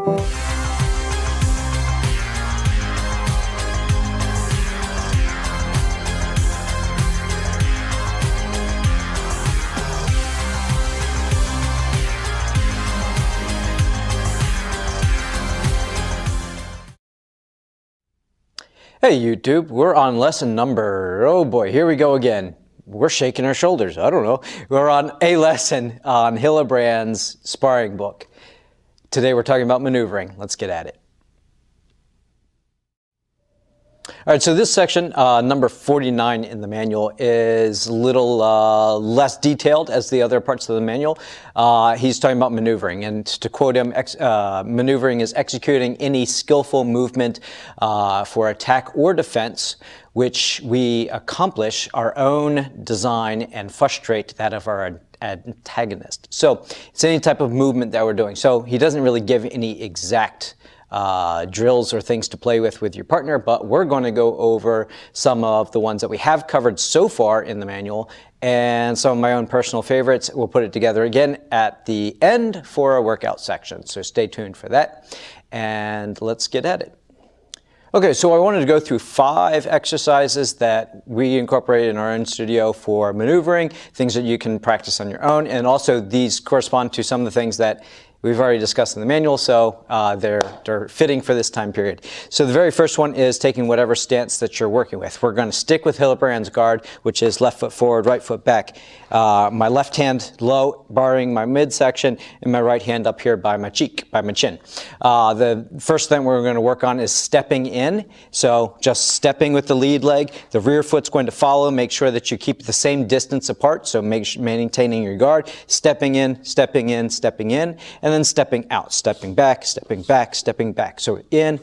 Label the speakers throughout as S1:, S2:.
S1: Hey YouTube, we're on lesson number, oh boy, here we go again. We're shaking our shoulders, I don't know. We're on a lesson on Hillebrand's sparring book. Today we're talking about maneuvering. Let's get at it. All right, so this section, number 49 in the manual, is a little less detailed as the other parts of the manual. He's talking about maneuvering, and to quote him, maneuvering is executing any skillful movement for attack or defense which we accomplish our own design and frustrate that of our antagonist. So it's any type of movement that we're doing. So he doesn't really give any exact drills or things to play with your partner, but we're going to go over some of the ones that we have covered so far in the manual and some of my own personal favorites. We'll put it together again at the end for a workout section, so stay tuned for that, and let's get at it. Okay, so I wanted to go through 5 exercises that we incorporate in our own studio for maneuvering, things that you can practice on your own, and also these correspond to some of the things that we've already discussed in the manual, so they're fitting for this time period. So the very first one is taking whatever stance that you're working with. We're going to stick with Hillebrand's guard, which is left foot forward, right foot back. My left hand low, barring my midsection, and my right hand up here by my cheek, by my chin. The first thing we're going to work on is stepping in. So just stepping with the lead leg. The rear foot's going to follow. Make sure that you keep the same distance apart, so maintaining your guard. Stepping in, stepping in, stepping in. And then stepping out, stepping back, stepping back, stepping back. So in,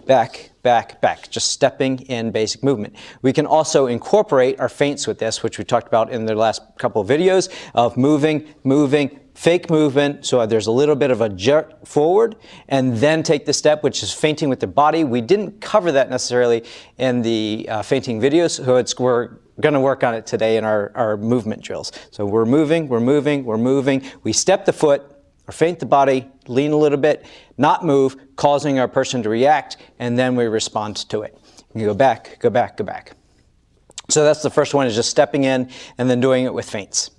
S1: back, back, back. Just stepping in basic movement. We can also incorporate our feints with this, which we talked about in the last couple of videos of moving, fake movement. So there's a little bit of a jerk forward and then take the step, which is feinting with the body. We didn't cover that necessarily in the feinting videos, so we're going to work on it today in our movement drills. So we're moving, we're moving, we're moving. We step the foot or feint the body, lean a little bit, not move, causing our person to react, and then we respond to it. You go back, go back, go back. So that's the first one, is just stepping in and then doing it with feints.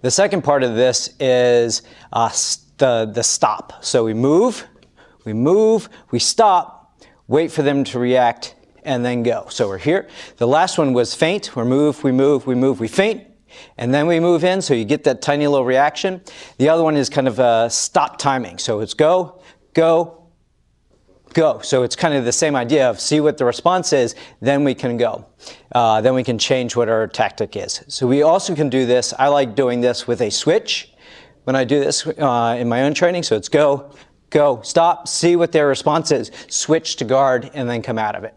S1: The second part of this is the stop. So we move, we stop, wait for them to react, and then go. So we're here. The last one was feint. We move, we feint, and then we move in, so you get that tiny little reaction. The other one is kind of a stop timing. So it's go, go, go. So it's kind of the same idea of see what the response is, then we can go. Then we can change what our tactic is. So we also can do this. I like doing this with a switch when I do this in my own training. So it's go, go, stop, see what their response is, switch to guard, and then come out of it.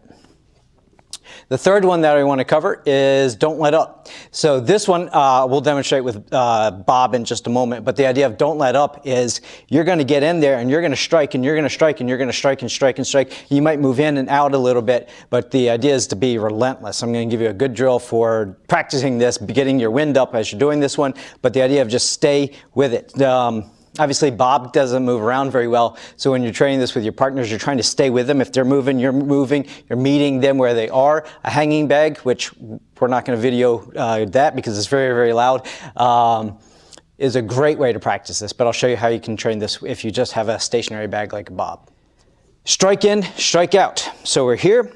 S1: The third one that I want to cover is don't let up. So this one we'll demonstrate with Bob in just a moment, but the idea of don't let up is you're going to get in there and you're going to strike and you're going to strike and you're going to strike and strike and strike. You might move in and out a little bit, but the idea is to be relentless. I'm going to give you a good drill for practicing this, getting your wind up as you're doing this one, but the idea of just stay with it. Obviously, Bob doesn't move around very well, so when you're training this with your partners, you're trying to stay with them. If they're moving, you're meeting them where they are. A hanging bag, which we're not going to video that because it's very, very loud, is a great way to practice this, but I'll show you how you can train this if you just have a stationary bag like a Bob. Strike in, strike out. So we're here.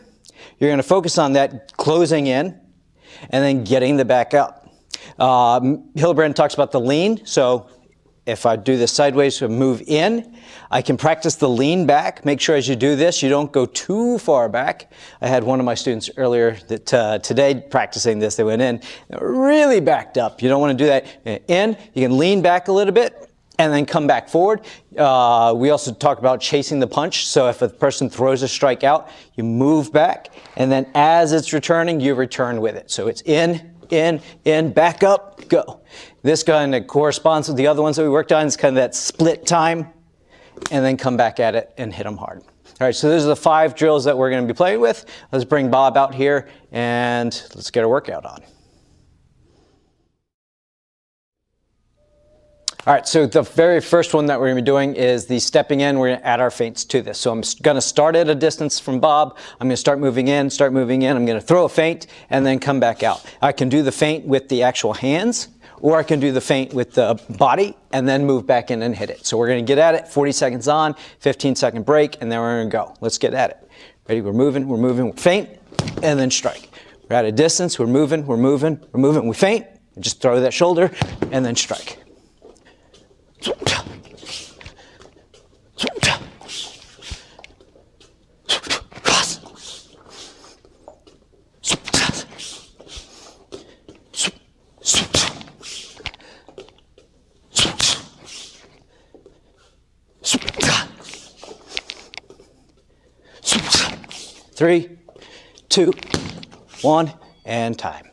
S1: You're going to focus on that closing in and then getting the back up. Hillebrand talks about the lean, so if I do this sideways to move in, I can practice the lean back. Make sure as you do this, you don't go too far back. I had one of my students earlier that today practicing this. They went in, really backed up. You don't want to do that. In, you can lean back a little bit and then come back forward. We also talk about chasing the punch. So if a person throws a strike out, you move back, and then as it's returning, you return with it. So it's in, back up, go. This kind of corresponds with the other ones that we worked on. It's kind of that split time, and then come back at it and hit them hard. All right, so those are the 5 drills that we're going to be playing with. Let's bring Bob out here, and let's get a workout on. All right, so the very first one that we're gonna be doing is the stepping in. We're gonna add our feints to this. So I'm gonna start at a distance from Bob. I'm gonna start moving in. I'm gonna throw a feint and then come back out. I can do the feint with the actual hands, or I can do the feint with the body and then move back in and hit it. So we're gonna get at it, 40 seconds on, 15-second break, and then we're gonna go. Let's get at it. Ready, we're moving, feint, and then strike. We're at a distance, we're moving, we feint, and just throw that shoulder, and then strike. Three, 2, 1, and time.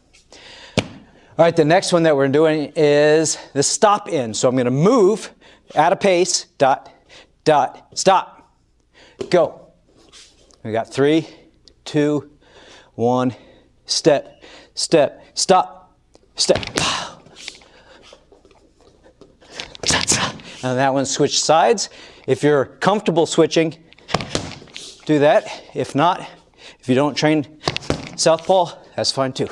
S1: All right, the next one that we're doing is the stop in. So I'm going to move at a pace, dot, dot, stop, go. We got 3, 2, 1, step, step, stop, step. And that one switch sides. If you're comfortable switching, do that. If not, if you don't train southpaw, that's fine too.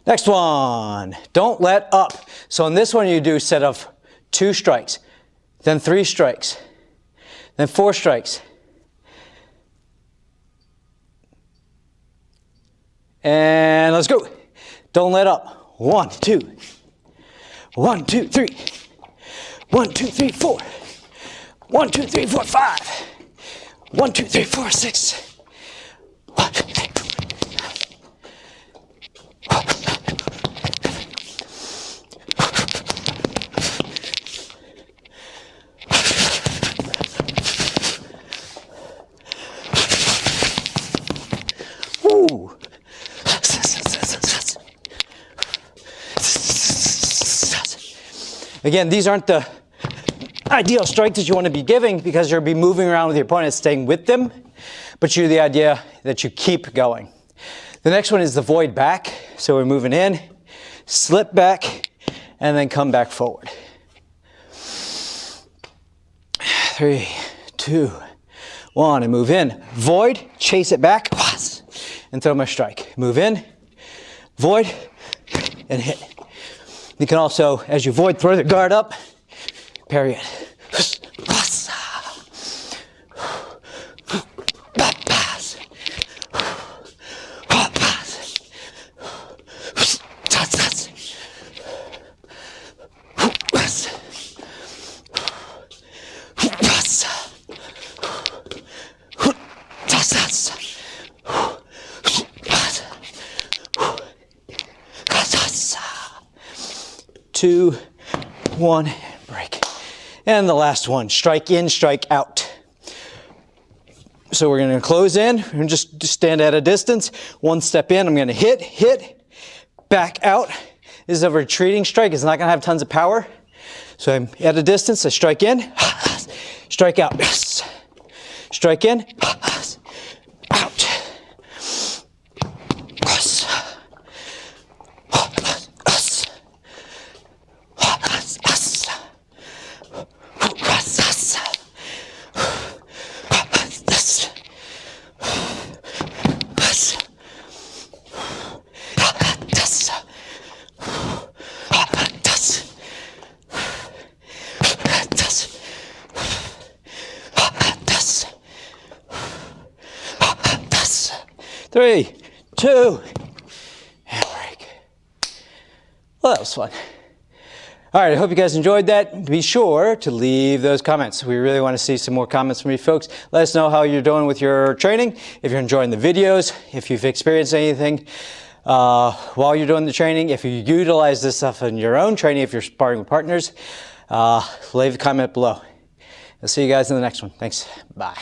S1: Next one, don't let up. So in this one you do a set of 2 strikes, then 3 strikes, then 4 strikes. And let's go. Don't let up. 1, 2. 1, 2, 3. 1, 2, 3, 4. 1, 2, 3, 4, 5. 1, 2, 3, 4, 6. 1, 2, 3, 4. Again, these aren't the ideal strikes that you want to be giving because you'll be moving around with your opponent, staying with them, but you're the idea that you keep going. The next one is the void back. So we're moving in, slip back, and then come back forward. 3, 2, 1, and move in. Void, chase it back, and throw my strike. Move in, void, and hit. You can also, as you void, throw the guard up, parry it. Two, 1, break. And the last one, strike in, strike out. So we're going to close in, we're going to just stand at a distance, 1 step in, I'm going to hit, back out. This is a retreating strike, it's not going to have tons of power. So I'm at a distance, I strike in, strike out, strike in, out. Three, 2, and break. Well, that was fun. All right, I hope you guys enjoyed that. Be sure to leave those comments. We really want to see some more comments from you folks. Let us know how you're doing with your training, if you're enjoying the videos, if you've experienced anything while you're doing the training, if you utilize this stuff in your own training, if you're sparring with partners, leave a comment below. I'll see you guys in the next one. Thanks. Bye.